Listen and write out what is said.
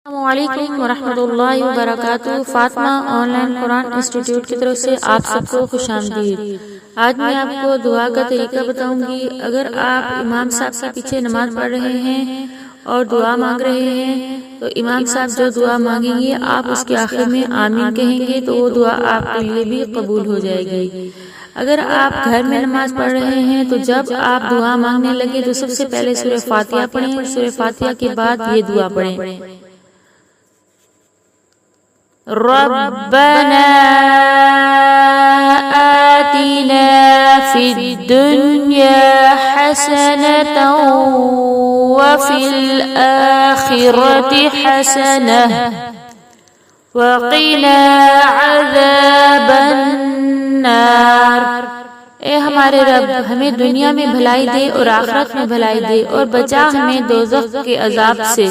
السلام علیکم ورحمۃ اللہ وبرکاتہ۔ Fatima on line Quran institute کی طرف سے آپ سب کو خوش آمدید۔ آج میں آپ کو دعا کا طریقہ بتاؤں گی۔ اگر آپ امام صاحب کے پیچھے نماز پڑھ رہے ہیں اور دعا مانگ رہے ہیں تو امام صاحب جو دعا مانگیں گے آپ اس کے آخر میں آمین کہیں گے تو وہ دعا آپ کے لیے بھی قبول ہو جائے گی۔ اگر آپ گھر میں نماز پڑھ رہے ہیں تو جب آپ دعا مانگنے لگے تو سب سے پہلے سورہ فاتحہ پڑھیں، سورہ فاتحہ کے بعد یہ دعا پڑھیں: ربنا آتنا في الدنيا حسنة وفي الآخرة حسنة وقنا عذاب النار۔ اے ہمارے رب، ہمیں دنیا میں بھلائی دے اور آخرت میں بھلائی دے اور بچا ہمیں دوزخ کے عذاب سے۔